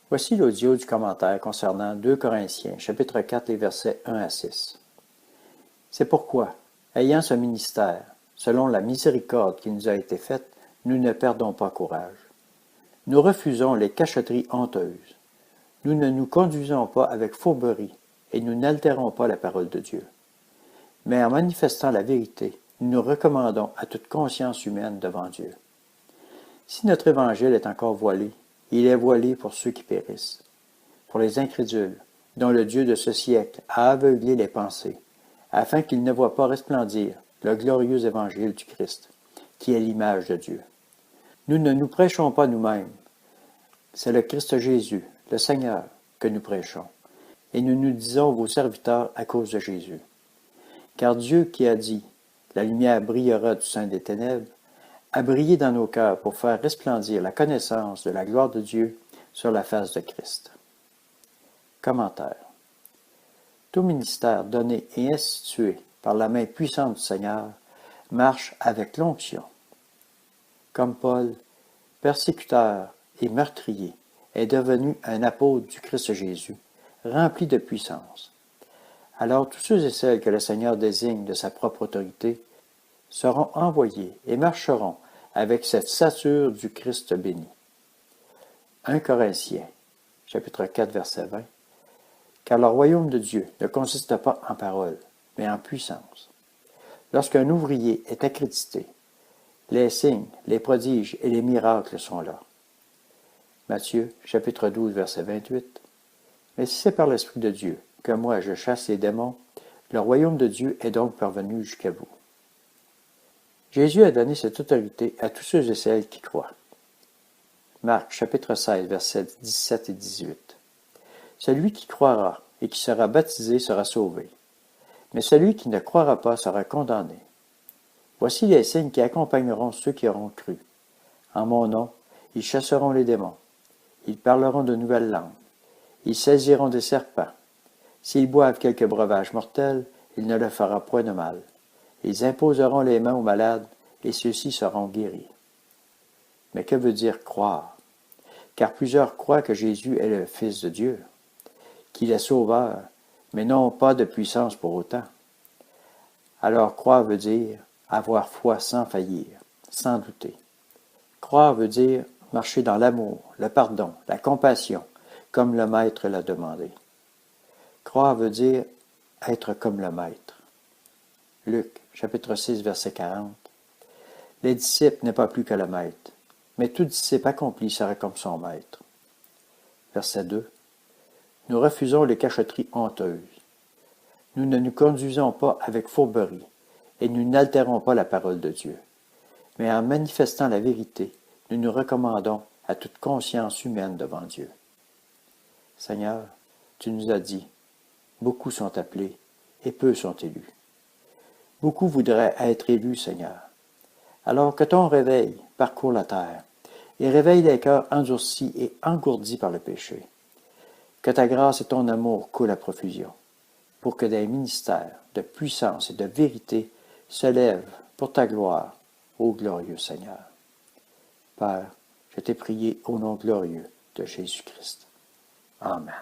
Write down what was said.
Voici l'audio du commentaire concernant 2 Corinthiens, chapitre 4, les versets 1 à 6. C'est pourquoi, ayant ce ministère, selon la miséricorde qui nous a été faite, nous ne perdons pas courage. Nous refusons les cachotteries honteuses. Nous ne nous conduisons pas avec fourberie et nous n'altérons pas la parole de Dieu. Mais en manifestant la vérité, nous nous recommandons à toute conscience humaine devant Dieu. Si notre évangile est encore voilé, il est voilé pour ceux qui périssent, pour les incrédules, dont le Dieu de ce siècle a aveuglé les pensées, afin qu'ils ne voient pas resplendir le glorieux évangile du Christ, qui est l'image de Dieu. Nous ne nous prêchons pas nous-mêmes, c'est le Christ Jésus, le Seigneur, que nous prêchons, et nous nous disons vos serviteurs à cause de Jésus. Car Dieu qui a dit « La lumière brillera du sein des ténèbres », a brillé dans nos cœurs pour faire resplendir la connaissance de la gloire de Dieu sur la face de Christ. Commentaire. Tout ministère donné et institué par la main puissante du Seigneur marche avec l'onction. Comme Paul, persécuteur et meurtrier, est devenu un apôtre du Christ Jésus, rempli de puissance. Alors tous ceux et celles que le Seigneur désigne de sa propre autorité seront envoyés et marcheront avec cette stature du Christ béni. 1 Corinthiens, chapitre 4, verset 20. Car le royaume de Dieu ne consiste pas en parole, mais en puissance. Lorsqu'un ouvrier est accrédité, les signes, les prodiges et les miracles sont là. Matthieu, chapitre 12, verset 28. Mais si c'est par l'Esprit de Dieu que moi je chasse les démons, le royaume de Dieu est donc parvenu jusqu'à vous. Jésus a donné cette autorité à tous ceux et celles qui croient. Marc, chapitre 16, versets 17 et 18. Celui qui croira et qui sera baptisé sera sauvé, mais celui qui ne croira pas sera condamné. Voici les signes qui accompagneront ceux qui auront cru. En mon nom, ils chasseront les démons. Ils parleront de nouvelles langues. Ils saisiront des serpents. S'ils boivent quelque breuvage mortel, il ne leur fera point de mal. Ils imposeront les mains aux malades, et ceux-ci seront guéris. Mais que veut dire croire? Car plusieurs croient que Jésus est le Fils de Dieu, qu'il est sauveur, mais n'ont pas de puissance pour autant. Alors croire veut dire avoir foi sans faillir, sans douter. Croire veut dire marcher dans l'amour, le pardon, la compassion, comme le Maître l'a demandé. Croire veut dire être comme le Maître. Luc, chapitre 6, verset 40. Les disciples n'est pas plus que le Maître, mais tout disciple accompli sera comme son Maître. Verset 2. Nous refusons les cachotteries honteuses. Nous ne nous conduisons pas avec fourberie, et nous n'altérons pas la parole de Dieu. Mais en manifestant la vérité, nous nous recommandons à toute conscience humaine devant Dieu. Seigneur, tu nous as dit, beaucoup sont appelés, et peu sont élus. Beaucoup voudraient être élus, Seigneur. Alors que ton réveil parcourt la terre et réveille les cœurs endurcis et engourdis par le péché. Que ta grâce et ton amour coulent à profusion, pour que des ministères de puissance et de vérité se lèvent pour ta gloire, ô glorieux Seigneur. Père, je t'ai prié au nom glorieux de Jésus-Christ. Amen.